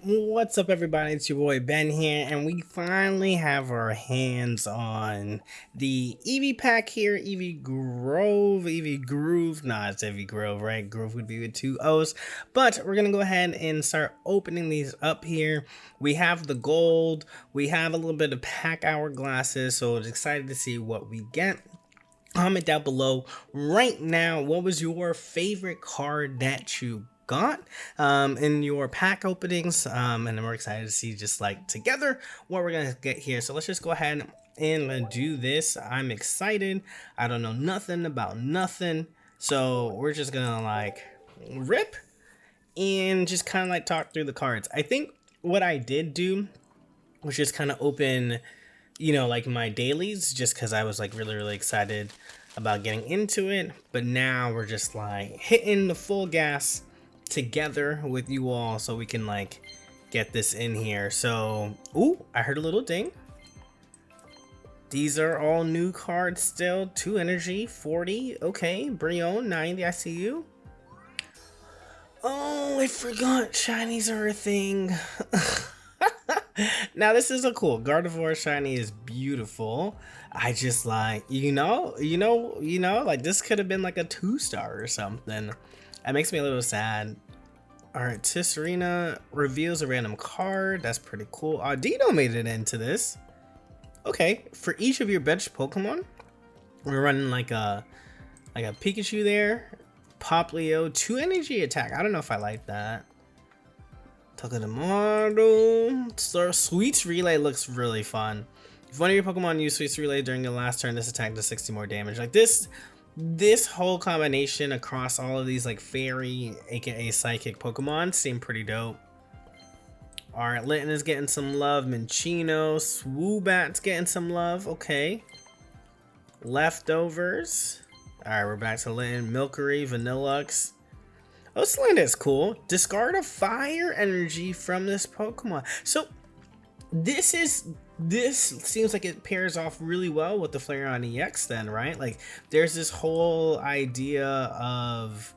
What's up, everybody? It's your boy Ben here, and we finally have our hands on the Eevee pack here. Eevee Grove, Eevee Groove. Nah, it's Eevee Grove, right? Grove would be with two O's. But we're gonna go ahead and start opening these up here. We have the gold, we have a little bit of pack hourglasses, so it's excited to see what we get. Comment down below right now, what was your favorite card that you got in your pack openings, and then we're excited to see just like together what we're gonna get here. So let's just go ahead and do this. I'm excited. I don't know nothing about nothing, so we're just gonna like rip and just kind of like talk through the cards. I think what I did do was just kind of open, you know, like my dailies, just because I was like really excited about getting into it. But now we're just like hitting the full gas together with you all so we can like get this in here. So ooh, I heard a little ding. These are all new cards still. 2 energy, 40. Okay, Brion 90, I see you. Oh, I forgot shinies are a thing. Now this is a cool Gardevoir shiny, is beautiful. I just like, you know, like this could have been like a 2-star or something. That makes me a little sad. Alright, Tisserina reveals a random card. That's pretty cool. Dino made it into this. Okay, for each of your bench Pokemon, we're running like a Pikachu there. Poplio, 2 energy attack. I don't know if I like that. Togedemaru. So Sweets Relay looks really fun. If one of your Pokemon used Sweets Relay during the last turn, this attack does 60 more damage. Like this whole combination across all of these like fairy, aka psychic Pokemon seem pretty dope. Alright, Litten is getting some love. Minchino, Swoobat's getting some love. Okay. Leftovers. Alright, we're back to Litten. Milcery, Vanillux. Oh, Slandit's cool. Discard a fire energy from this Pokemon. So this seems like it pairs off really well with the Flareon EX then, right? Like there's this whole idea of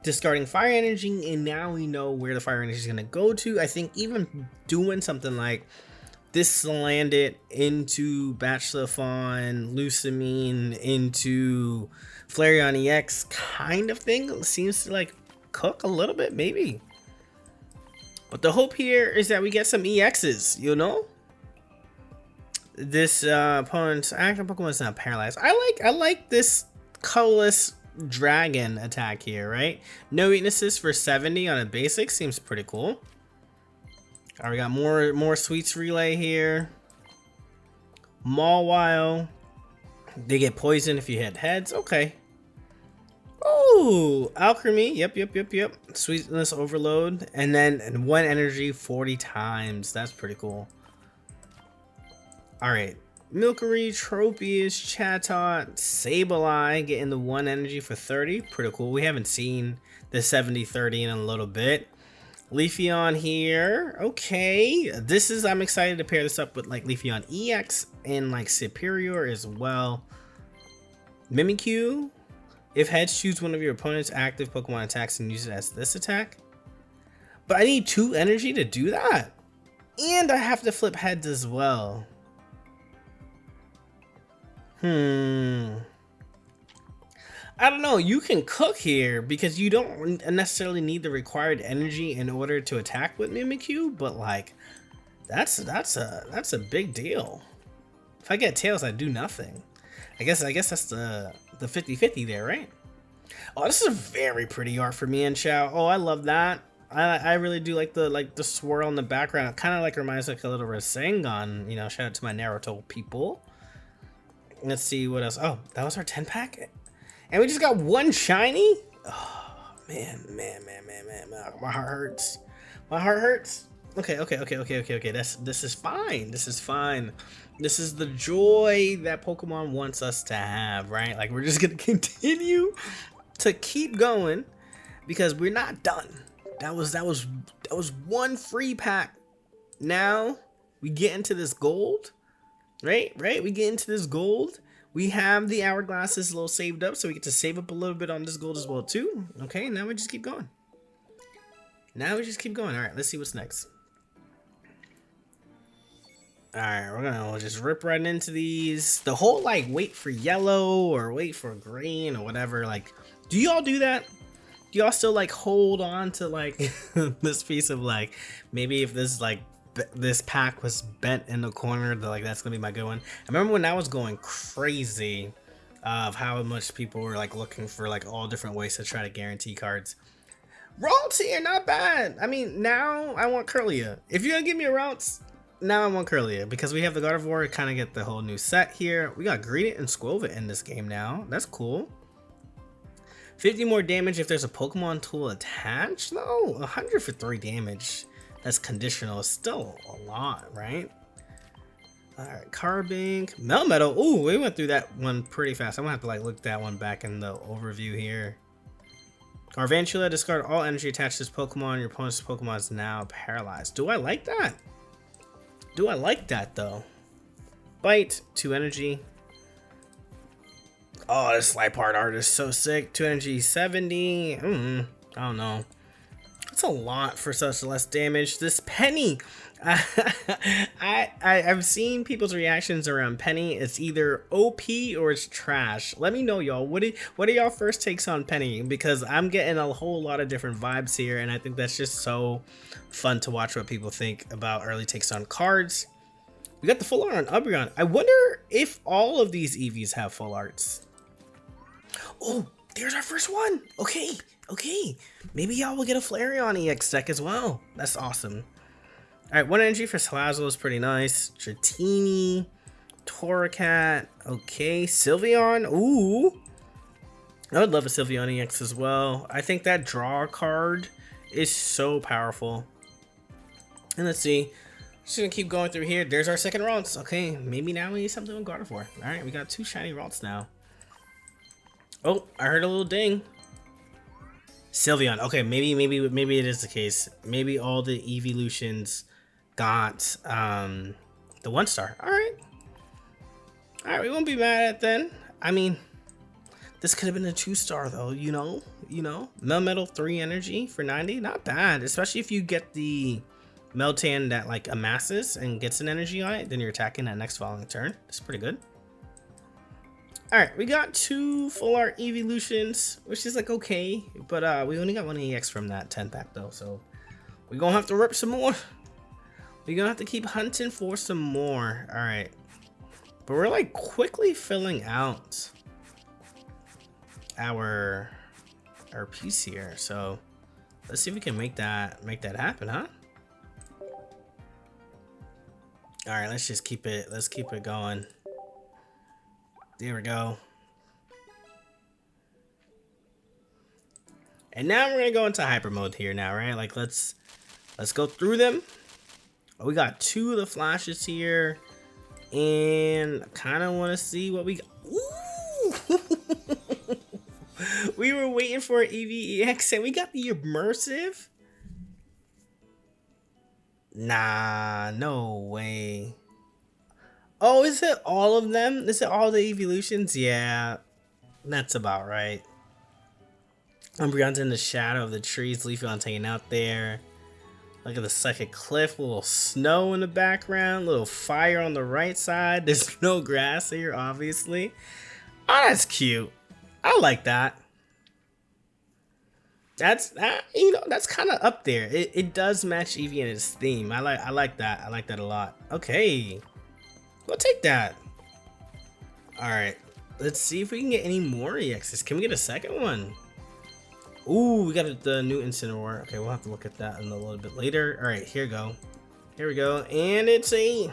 discarding fire energy, and now we know where the fire energy is going to go to. I think even doing something like this Slandit into Bachelorphon, Lucamine into Flareon EX kind of thing seems to like cook a little bit, maybe. But the hope here is that we get some EXs, you know? This opponent's active Pokemon is not paralyzed. I like this colorless dragon attack here, right? No weaknesses for 70 on a basic seems pretty cool. Alright, we got more Sweets Relay here. Mawile. They get poisoned if you hit heads. Okay. Oh, Alchemy. Yep. Sweetness Overload. And then 1 energy 40 times. That's pretty cool. Alright. Milcery, Tropius, Chatot, Sableye getting the 1 energy for 30. Pretty cool. We haven't seen the 70-30 in a little bit. Leafeon here. Okay. I'm excited to pair this up with like Leafeon EX and like Superior as well. Mimikyu. If heads, choose one of your opponent's active Pokemon attacks and use it as this attack. But I need 2 energy to do that. And I have to flip heads as well. I don't know. You can cook here because you don't necessarily need the required energy in order to attack with Mimikyu, but like that's a big deal. If I get Tails, I do nothing. I guess that's the 50-50 there, right? Oh, this is a very pretty art for Mienshao. Oh, I love that. I really do like the swirl in the background. It kind of like reminds me like a little Rasengan. You know, shout out to my Naruto people. Let's see what else. Oh, that was our 10-pack, and we just got 1 shiny. Oh man, my heart hurts. My heart hurts. Okay. This is fine. This is fine. This is the joy that Pokemon wants us to have, right? Like we're just gonna continue to keep going because we're not done. That was 1 free pack. Now we get into this gold, right? We get into this gold. We have the hourglasses a little saved up, so we get to save up a little bit on this gold as well too. Okay, now we just keep going. All right, let's see what's next. Alright, we're gonna just rip right into these. The whole like wait for yellow or wait for green or whatever, like, do y'all do that? Do y'all still like hold on to like this piece of like, maybe if this like this pack was bent in the corner, like that's gonna be my good one. I remember when I was going crazy of how much people were like looking for like all different ways to try to guarantee cards. Ralts here, not bad. I mean, now I want Curlia. If you're gonna give me a Ralts, now I want Curlia because we have the Gardevoir, kind of get the whole new set here. We got Greedent and Squova in this game now. That's cool. 50 more damage if there's a Pokemon tool attached, though. 100 for 3 damage. That's conditional. It's still a lot, right? Alright, Carbink, Melmetal. Ooh, we went through that one pretty fast. I'm gonna have to like look that one back in the overview here. Garvantula, discard all energy attached to this Pokemon. Your opponent's Pokemon is now paralyzed. Do I like that? Do I like that though? Bite, 2 energy. Oh, this Liepard art is so sick. 2 energy, 70. I don't know. That's a lot for such less damage. This Penny. I've seen people's reactions around Penny. It's either OP or it's trash. Let me know, y'all. What are y'all first takes on Penny? Because I'm getting a whole lot of different vibes here, and I think that's just so fun to watch what people think about early takes on cards. We got the full art on Umbreon. I wonder if all of these Eevees have full arts. Oh, there's our first one. Okay. Maybe y'all will get a Flareon EX deck as well. That's awesome. All right, 1 energy for Salazzle is pretty nice. Dratini, Torracat. Okay, Sylveon. Ooh. I would love a Sylveon EX as well. I think that draw card is so powerful. And let's see. Just gonna keep going through here. There's our second Ralts. Okay, maybe now we need something with Gardevoir. All right, we got 2 shiny Ralts now. Oh, I heard a little ding. Sylveon. Okay, maybe it is the case. Maybe all the evolutions got the 1-star. All right, we won't be mad at it then. I mean, this could have been a 2-star though. You know. Melmetal 3 energy for 90. Not bad, especially if you get the Meltan that like amasses and gets an energy on it. Then you're attacking that next following turn. That's pretty good. Alright, we got 2 full art evolutions, which is like okay, but we only got 1 EX from that 10 pack though, so we're gonna have to rip some more. We're gonna have to keep hunting for some more. Alright, but we're like quickly filling out our piece here, so let's see if we can make that happen, huh? Alright, let's keep it going. There we go. And now we're gonna go into hyper mode here now, right? Like let's go through them. Oh, we got 2 of the flashes here, and I kind of want to see what we got. Ooh! We were waiting for an Eevee EX, and we got the immersive. Nah, no way. Oh, is it all of them? Is it all the evolutions? Yeah, that's about right. Umbreon's in the shadow of the trees. Leafeon's hanging out there. Look at the Psychic Cliff. A little snow in the background. A little fire on the right side. There's no grass here, obviously. Oh, that's cute. I like that. That's that's kind of up there. It does match Eevee and its theme. I like that. I like that a lot. Okay. We'll take that. Alright. Let's see if we can get any more EXs. Can we get a second one? Ooh, we got the new Incineroar. Okay, we'll have to look at that in a little bit later. Alright, here we go. Here we go. And it's a...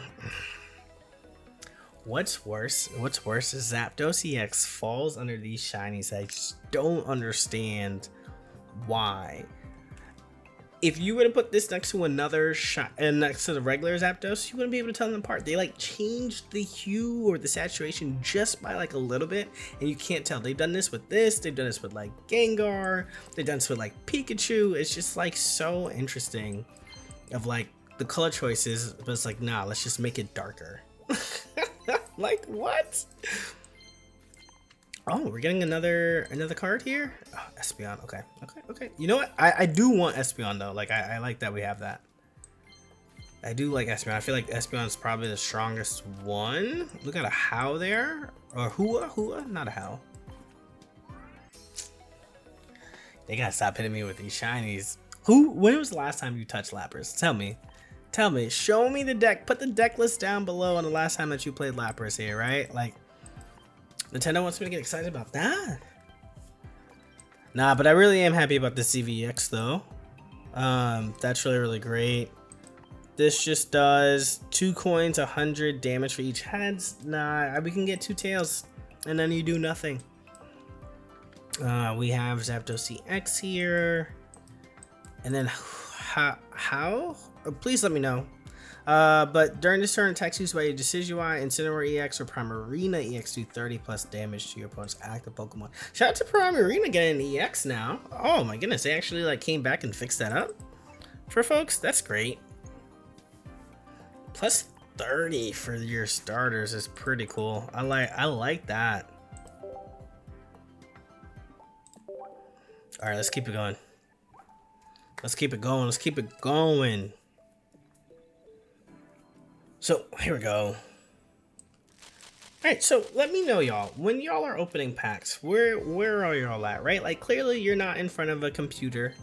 What's worse is Zapdos EX falls under these shinies. I just don't understand why. If you were to put this next to another next to the regular Zapdos, you wouldn't be able to tell them apart. They like changed the hue or the saturation just by like a little bit, and you can't tell. They've done this with this, they've done this with like Gengar, they've done this with like Pikachu. It's just like so interesting of like the color choices, but it's like, nah, let's just make it darker. Like what? Oh, we're getting another card here. Oh, Espeon. Okay. You know what? I do want Espeon though. Like I like that we have that. I do like Espeon. I feel like Espeon's probably the strongest one. We got a How there. Or Hua, not a How. They gotta stop hitting me with these shinies. When was the last time you touched Lapras? Tell me. Tell me. Show me the deck. Put the deck list down below on the last time that you played Lapras here, right? Like, Nintendo wants me to get excited about that. Nah, but I really am happy about this EVX though. That's really, really great. This just does 2 coins, 100 damage for each heads. Nah, we can get 2 tails, and then you do nothing. We have Zapdos CX here, and then how? Please let me know. But during this turn, attacks used by a Decidueye, Incineroar EX, or Primarina EX do 30 plus damage to your opponent's active Pokemon. Shout out to Primarina getting an EX now. Oh my goodness, they actually like came back and fixed that up for folks. That's great. Plus 30 for your starters is pretty cool. I like that. All right, let's keep it going. Let's keep it going. Let's keep it going. So here we go. All right, so let me know, y'all. When y'all are opening packs, where are y'all at, right? Like clearly you're not in front of a computer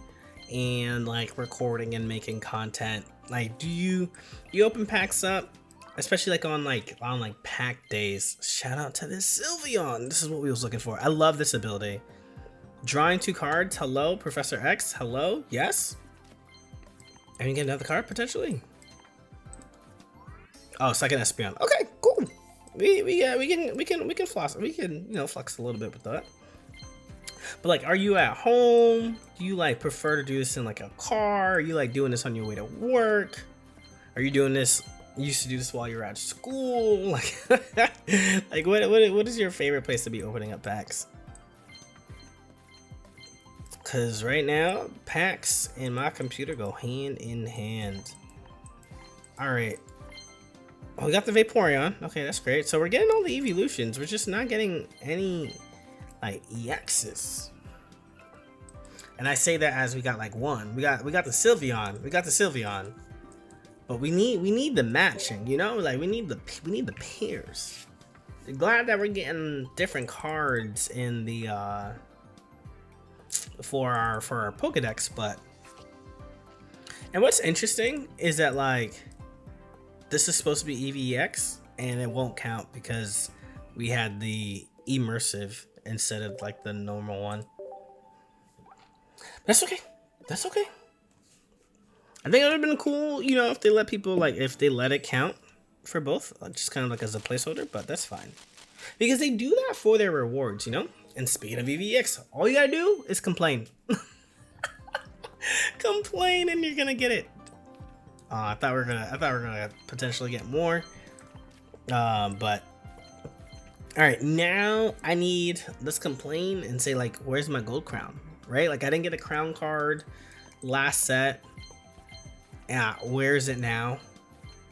and like recording and making content. Like, do you open packs up, especially like on pack days? Shout out to this Sylveon. This is what we was looking for. I love this ability. Drawing 2 cards. Hello, Professor X. Hello. Yes. And you get another card potentially. Oh, second Espeon. Okay, cool. We can floss. We can flex a little bit with that. But like, are you at home? Do you like prefer to do this in like a car? Are you like doing this on your way to work? Are you doing this? You used to do this while you were at school? Like, like what is your favorite place to be opening up packs? Cause right now, packs and my computer go hand in hand. All right. Oh, we got the Vaporeon. Okay, that's great. So we're getting all the evolutions. We're just not getting any like EXs. And I say that as we got like one. We got the Sylveon. We got the Sylveon. But we need the matching, you know? Like we need the pairs. Glad that we're getting different cards in the for our Pokedex, but and what's interesting is that like this is supposed to be EVX and it won't count because we had the immersive instead of like the normal one. That's okay. That's okay. I think it would have been cool, you know, if they let people like if they let it count for both, just kind of like as a placeholder, but that's fine. Because they do that for their rewards, you know? And speaking of EVX, all you gotta do is complain. Complain and you're gonna get it. I thought we were gonna potentially get more. But all right, now let's complain and say like, where's my gold crown? Right? Like I didn't get a crown card last set. Yeah, where is it now?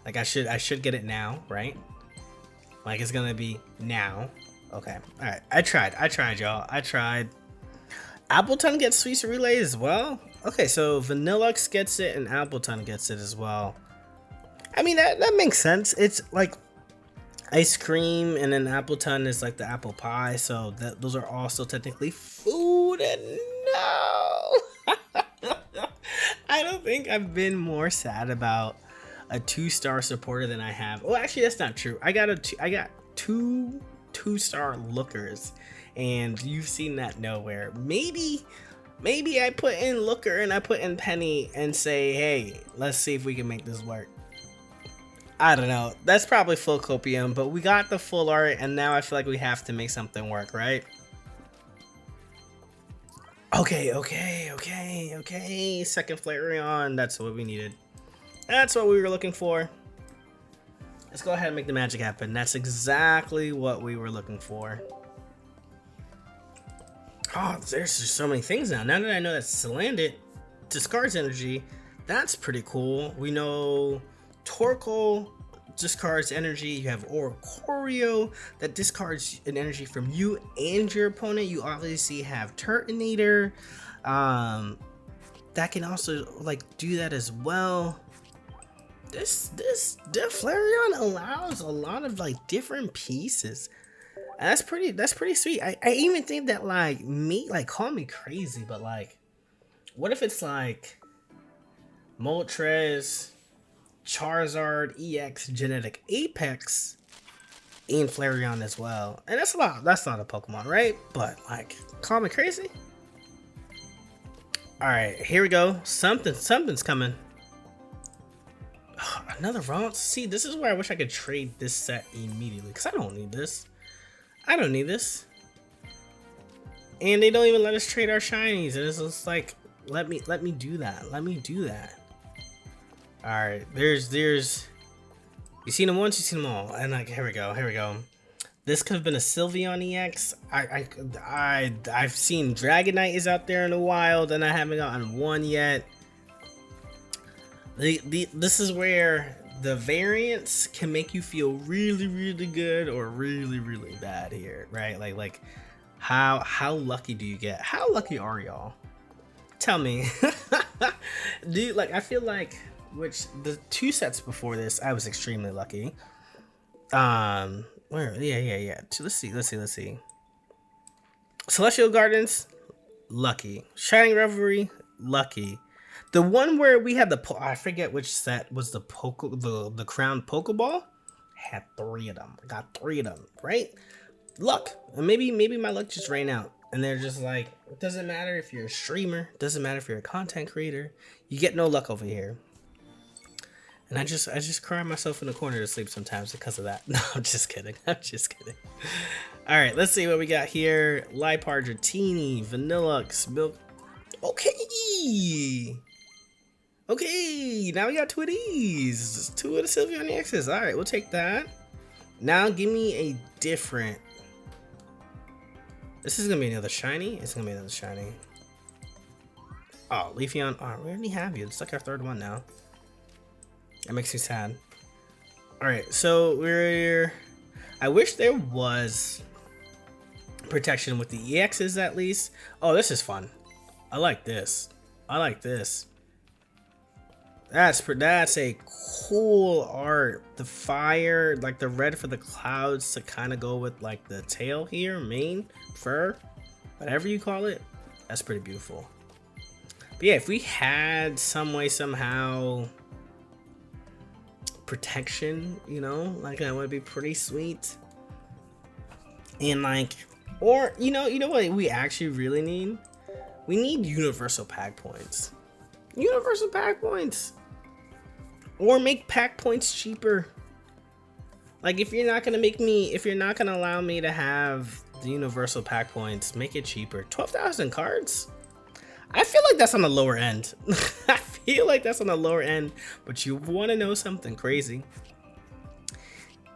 Like I should get it now, right? Like it's gonna be now. Okay, all right. I tried, y'all. I tried. Appleton gets Sweet Relay as well. Okay, so Vanillux gets it and Appleton gets it as well. I mean that makes sense. It's like ice cream and then Appleton is like the apple pie, so those are also technically food. And no, I don't think I've been more sad about a 2-star supporter than I have. Well, actually, that's not true. I got two 2-star lookers, and you've seen that nowhere. Maybe I put in Looker and I put in Penny and say, hey, let's see if we can make this work. I don't know. That's probably full copium, but we got the full art, and now I feel like we have to make something work, right? Okay. Second Flareon. That's what we needed. That's what we were looking for. Let's go ahead and make the magic happen. That's exactly what we were looking for. Oh, there's just so many things now. Now that I know that Salandit discards energy, that's pretty cool. We know Torkoal discards energy. You have Oricorio that discards an energy from you and your opponent. You obviously have Turtonator that can also like do that as well. the Flareon allows a lot of like different pieces. And that's pretty sweet. I even think that like call me crazy, but like what if it's like Moltres, Charizard, EX, Genetic Apex, and Flareon as well. And that's not a Pokemon, right? But like call me crazy. Alright, here we go. Something's coming. Another Rons. See, this is where I wish I could trade this set immediately, because I don't need this. I don't need this. And they don't even let us trade our shinies. And it's just like, let me do that. Let me do that. Alright, there's you seen them once, you seen them all. And like here we go. This could have been a Sylveon EX. I've seen Dragonite is out there in the wild, and I haven't gotten one yet. This is where the variants can make you feel really, really good or really, really bad here, right? Like how lucky do you get? How lucky are y'all? Tell me. Dude, like I feel like the 2 sets before this, I was extremely lucky. Where? Yeah. Let's see. Celestial Gardens, lucky. Shining Revelry, lucky. The one where we had I forget which set was the crown Pokeball. Had 3 of them. Got 3 of them, right? Luck. And maybe my luck just ran out. And they're just like, it doesn't matter if you're a streamer, doesn't matter if you're a content creator, you get no luck over here. And I just cry myself in the corner to sleep sometimes because of that. No, I'm just kidding. All right, let's see what we got here. Liepard, Dratini, Vanillux, Milk. Okay, now we got 2 of these. 2 of the Sylveon EXs. All right, we'll take that. Now give me a different. This is gonna be another shiny. It's gonna be another shiny. Oh, Leafeon. Oh, we already have you. It's like our 3rd one now. That makes me sad. Alright, so I wish there was protection with the EXs at least. Oh, this is fun. I like this. That's a cool art. The fire, like the red for the clouds to kind of go with like the tail here, mane, fur, whatever you call it. That's pretty beautiful. But yeah, if we had some way somehow protection, you know, like that would be pretty sweet. And like, or you know what we actually really need? We need universal pack points. Or make pack points cheaper. Like if you're not gonna allow me to have the universal pack points, make it cheaper. 12,000 cards? I feel like that's on the lower end. But you want to know something crazy?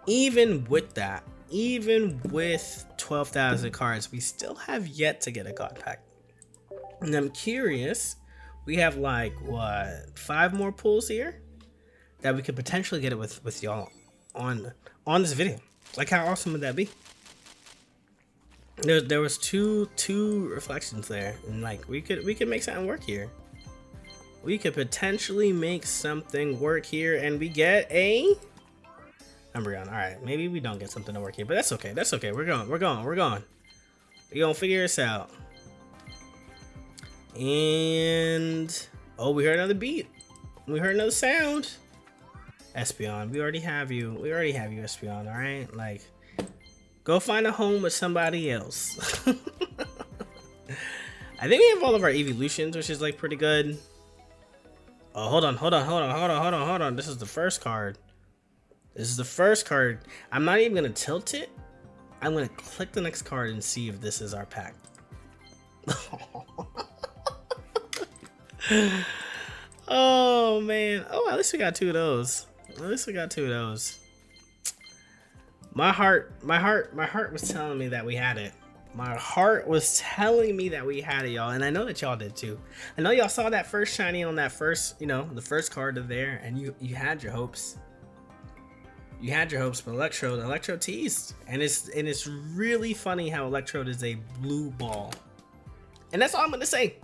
Even with 12,000 cards, we still have yet to get a god pack. And I'm curious, we have like what, 5 more pulls here that we could potentially get it with y'all on this video. Like how awesome would that be? There was two reflections there, and like we could make something work here. We could potentially make something work here, and we get a Umbreon. All right, maybe we don't get something to work here, but that's okay. We're going. We're gonna figure this out. And oh, we heard another beat. We heard another sound. Espeon, we already have you, Espeon. All right, like, go find a home with somebody else. I think we have all of our evolutions, which is like pretty good. Oh, hold on. This is the first card. I'm not even gonna tilt it. I'm gonna click the next card and see if this is our pack. Oh man. Oh, at least we got 2 of those. My heart was telling me that we had it. Y'all, and I know that y'all did too. I know y'all saw that first shiny on that first, the first card of there, and you had your hopes. But Electrode teased, and it's really funny how Electrode is a blue ball, and that's all I'm gonna say.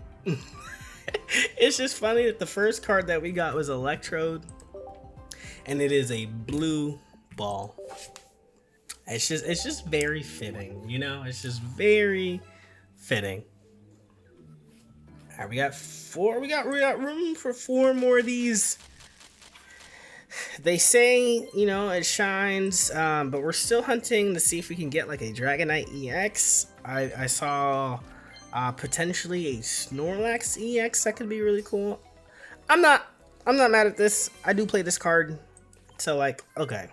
It's just funny that the first card that we got was Electrode, and it is a blue ball. It's just very fitting, you know. It's just very fitting. All right, we got four. We got room for 4 more of these. They say, you know, it shines, but we're still hunting to see if we can get like a Dragonite EX. I saw potentially a Snorlax EX that could be really cool. I'm not mad at this. I do play this card, so like, okay.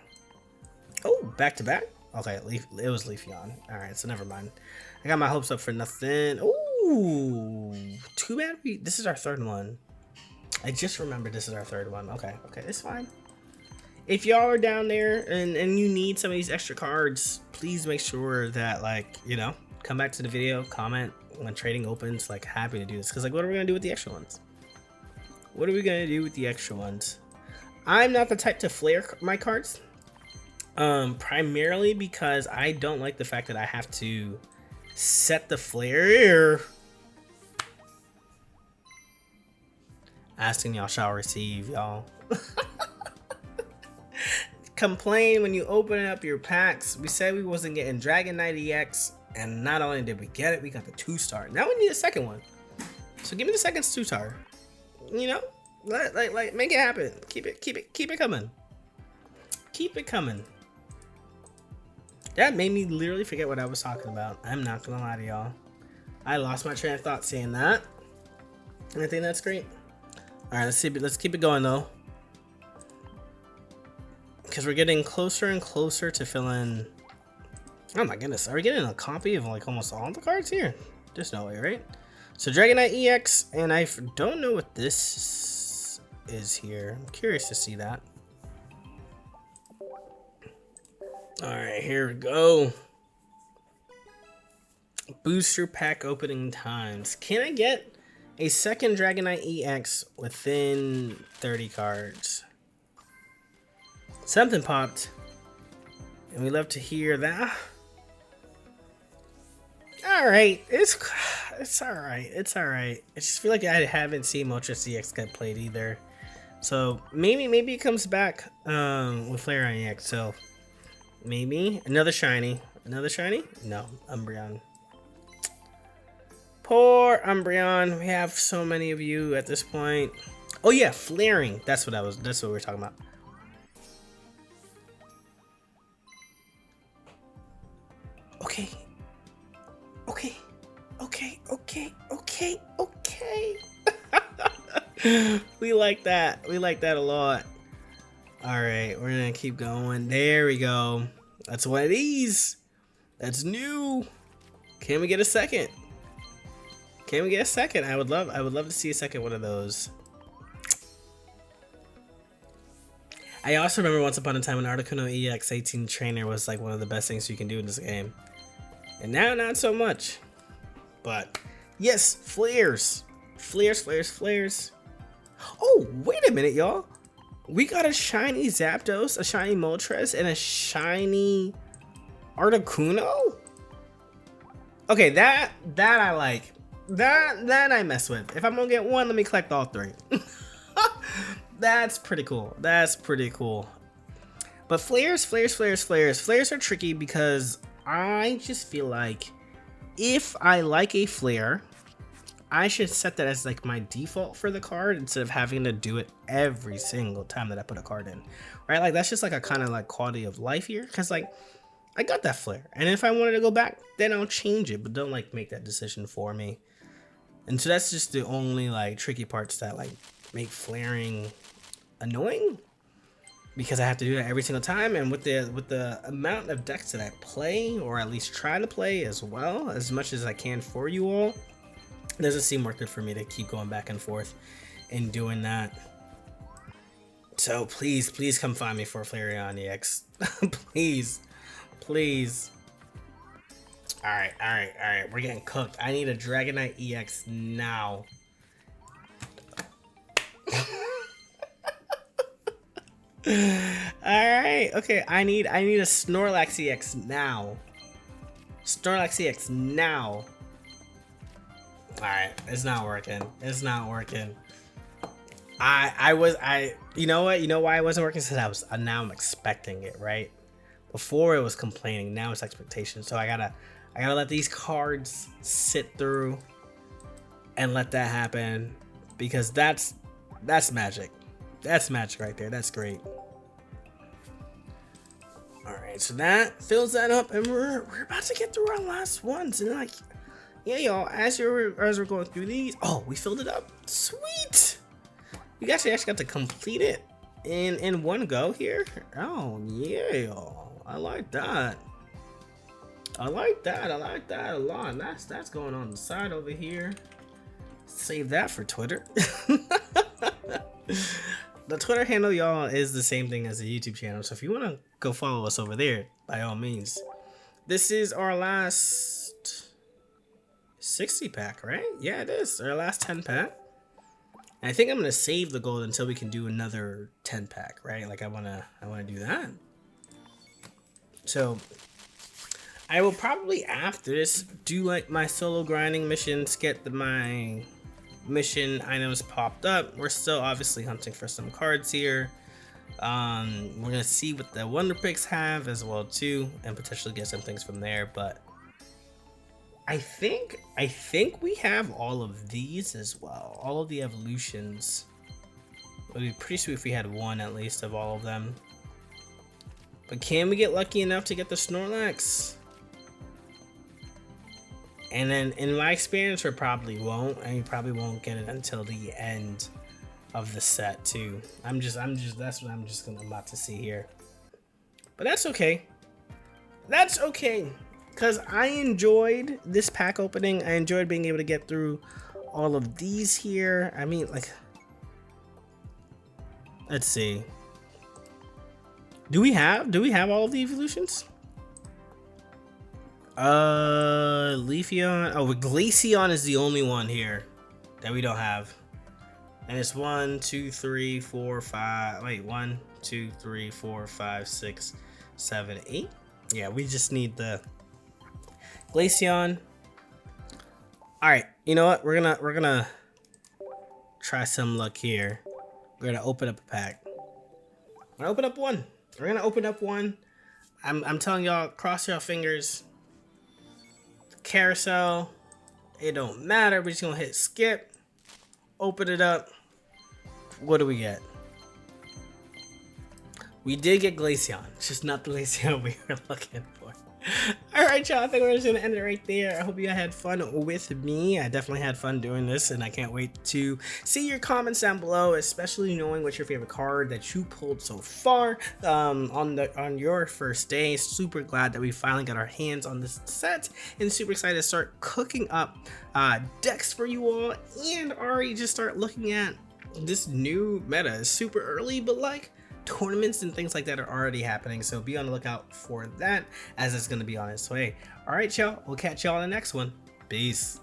Oh, back to back. Okay, it was Leafeon. All right, so never mind. I got my hopes up for nothing. Ooh, too bad this is our 3rd one. I just remembered this is our 3rd one. Okay, it's fine. If y'all are down there and you need some of these extra cards, please make sure that, like, you know, come back to the video, comment when trading opens. Like, happy to do this, because like, what are we gonna do with the extra ones? What are we gonna do with the extra ones? I'm not the type to flare my cards, primarily because I don't like the fact that I have to set the flare. Asking y'all shall receive, y'all. Complain when you open up your packs. We said we wasn't getting Dragonite EX, and not only did we get it, we got the 2-star. Now we need a second one. So give me the second 2-star. You know, like make it happen. Keep it coming. Keep it coming. That made me literally forget what I was talking about. I'm not gonna lie to y'all. I lost my train of thought saying that, and I think that's great. All right, let's keep it going though, because we're getting closer and closer to filling. Oh my goodness, are we getting a copy of like almost all the cards here? There's no way, right? So Dragonite EX, and I don't know what this is here. I'm curious to see that. All right, here we go. Booster pack opening times. Can I get a second Dragonite EX within 30 cards? Something popped, and we love to hear that. All right, it's all right. It's all right. I just feel like I haven't seen Moltres EX get played either, so maybe it comes back with Flareon EX. So maybe another shiny. Another shiny? No, Umbreon. Poor Umbreon. We have so many of you at this point. Oh yeah, flaring. That's what we were talking about. Okay. We like that. We like that a lot. All right, we're gonna keep going. There we go. That's one of these. That's new. Can we get a second? Can we get a second? I would love to see a second one of those. I also remember once upon a time when Articuno EX 18 Trainer was like one of the best things you can do in this game. And now not so much. But yes, flares. Flares. Oh, wait a minute, y'all. We got a shiny Zapdos, a shiny Moltres, and a shiny Articuno? Okay, that I like. That I mess with. If I'm gonna get one, let me collect all 3. That's pretty cool. That's pretty cool. But flares are tricky because I just feel like if I like a flare, I should set that as like my default for the card instead of having to do it every single time that I put a card in. Right? Like that's just like a kind of like quality of life here, because like I got that flare, and if I wanted to go back, then I'll change it, but don't like make that decision for me. And so that's just the only like tricky parts that like make flaring annoying, because I have to do that every single time. And with the amount of decks that I play, or at least try to play as well, as much as I can for you all, it doesn't seem worth it for me to keep going back and forth and doing that. So please come find me for a Flareon EX. please. All right, we're getting cooked. I need a Dragonite EX now. Alright, okay, I need a Snorlax EX now. Snorlax EX now. Alright, it's not working. You know what? You know why it wasn't working? Because now I'm expecting it, right? Before it was complaining, now it's expectation. So I gotta let these cards sit through and let that happen, because that's magic. That's magic right there. That's great. All right, so that fills that up, and we're about to get through our last ones. And like, yeah, y'all, as we're going through these, oh, we filled it up. Sweet. You guys actually got to complete it in one go here. Oh yeah, y'all. I like that. I like that a lot. That's going on the side over here. Save that for Twitter. The Twitter handle, y'all, is the same thing as the YouTube channel. So if you want to go follow us over there, by all means. This is our last 60 pack, right? Yeah, it is. Our last 10 pack. And I think I'm going to save the gold until we can do another 10 pack, right? Like I want to do that. So I will probably after this do like my solo grinding missions, get my mission items popped up. We're still obviously hunting for some cards here. We're gonna see what the wonder picks have as well too, and potentially get some things from there. But I think we have all of these as well, all of the evolutions. It would be pretty sweet if we had one at least of all of them. But can we get lucky enough to get the Snorlax? And then in my experience, we probably won't, and you probably won't get it until the end of the set too. That's what I'm about to see here. But that's okay. That's okay. Because I enjoyed this pack opening. I enjoyed being able to get through all of these here. I mean, like, let's see. Do we have all of the evolutions? Leafeon. Oh, Glaceon is the only one here that we don't have. And it's 1, 2, 3, 4, 5. Wait, 1, 2, 3, 4, 5, 6, 7, 8. Yeah, we just need the Glaceon. All right, you know what? We're gonna try some luck here. We're gonna open up a pack. We're gonna open up one. We're gonna open up one. I'm telling y'all, cross your fingers. Carousel, it don't matter. We're just gonna hit skip, open it up. What do we get? We did get Glaceon. It's just not the Glaceon we were looking for. Alright, y'all, I think we're just gonna end it right there. I hope you had fun with me. I definitely had fun doing this, and I can't wait to see your comments down below, especially knowing what's your favorite card that you pulled so far on your first day. Super glad that we finally got our hands on this set, and super excited to start cooking up decks for you all, and already just start looking at this new meta. It's super early, but like, tournaments and things like that are already happening, so be on the lookout for that, as it's going to be on its way. All right, y'all, we'll catch y'all in the next one. Peace.